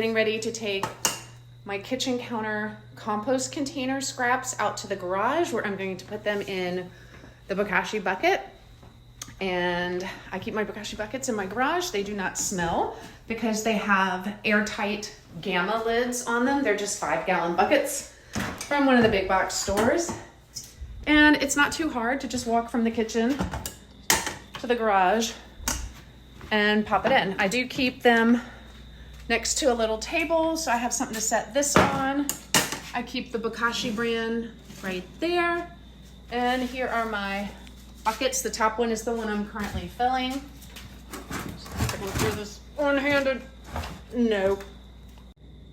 Getting ready to take my kitchen counter compost container scraps out to the garage where I'm going to put them in the Bokashi bucket. And I keep my Bokashi buckets in my garage. They do not smell because they have airtight gamma lids on them. They're just 5-gallon buckets from one of the big box stores. And it's not too hard to just walk from the kitchen to the garage and pop it in. I do keep them next to a little table, so I have something to set this on. I keep the Bokashi brand right there. And here are my buckets. The top one is the one I'm currently filling. I can do this one-handed. Nope.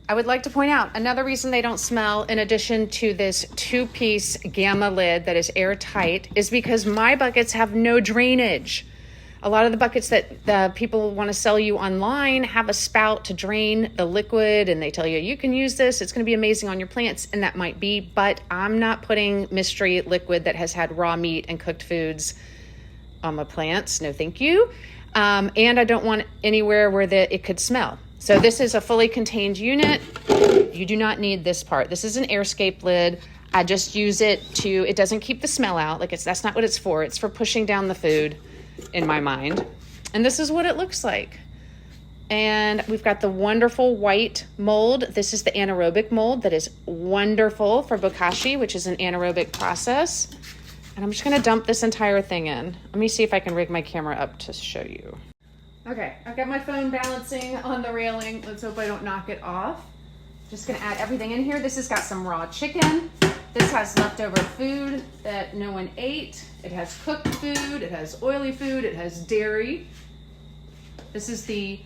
I would like to point out another reason they don't smell, in addition to this 2-piece gamma lid that is airtight, is because my buckets have no drainage. A lot of the buckets that the people want to sell you online have a spout to drain the liquid, and they tell you, you can use this, it's going to be amazing on your plants, and that might be, but I'm not putting mystery liquid that has had raw meat and cooked foods on my plants. No, thank you. And I don't want anywhere where it could smell. So this is a fully contained unit. You do not need this part. This is an airscape lid. I just use it it doesn't keep the smell out. That's not what it's for. It's for pushing down the food, in my mind. And this is what it looks like. And we've got the wonderful white mold. This is the anaerobic mold that is wonderful for Bokashi, which is an anaerobic process. And I'm just gonna dump this entire thing in. Let me see if I can rig my camera up to show you. Okay, I've got my phone balancing on the railing. Let's hope I don't knock it off. Just gonna add everything in here. This has got some raw chicken. This has leftover food that no one ate. It has cooked food, it has oily food, it has dairy. This is the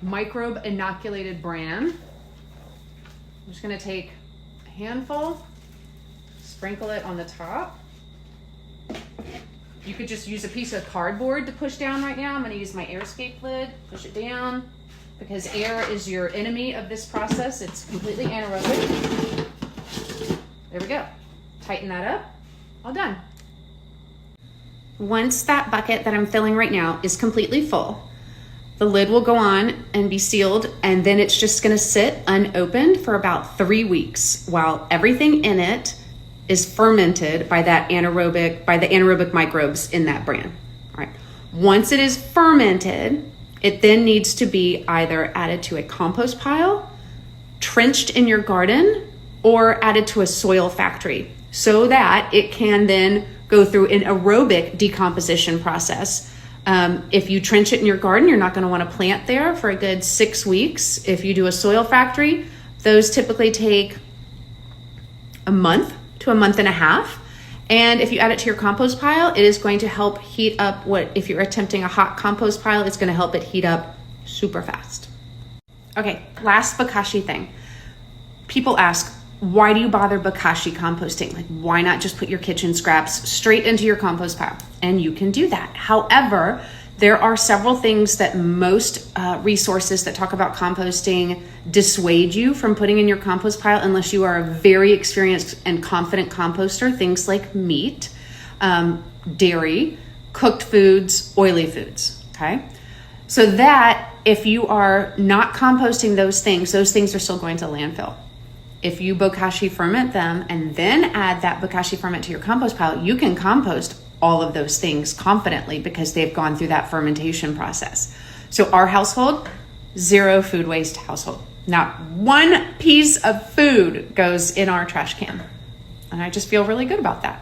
microbe inoculated Bran. I'm just gonna take a handful, sprinkle it on the top. You could just use a piece of cardboard to push down right now. I'm gonna use my airscape lid, push it down, because air is your enemy of this process. It's completely anaerobic. There we go. Tighten that up. All done. Once that bucket that I'm filling right now is completely full, the lid will go on and be sealed, and then it's just gonna sit unopened for about 3 weeks while everything in it is fermented by the anaerobic microbes in that Bran. All right. Once it is fermented, it then needs to be either added to a compost pile, trenched in your garden, or added to a soil factory so that it can then go through an aerobic decomposition process. If you trench it in your garden, you're not going to want to plant there for a good 6 weeks. If you do a soil factory, those typically take a month to a month and a half. And if you add it to your compost pile, it is going to help heat up if you're attempting a hot compost pile, it's going to help it heat up super fast. Okay, last Bokashi thing. People ask, why do you bother Bokashi composting? Like, why not just put your kitchen scraps straight into your compost pile? And you can do that. However, there are several things that most resources that talk about composting dissuade you from putting in your compost pile unless you are a very experienced and confident composter. Things like meat, dairy, cooked foods, oily foods, okay? So that if you are not composting those things are still going to landfill. If you Bokashi ferment them and then add that Bokashi ferment to your compost pile, you can compost all of those things confidently because they've gone through that fermentation process. So our household, 0 food waste household. Not one piece of food goes in our trash can. And I just feel really good about that.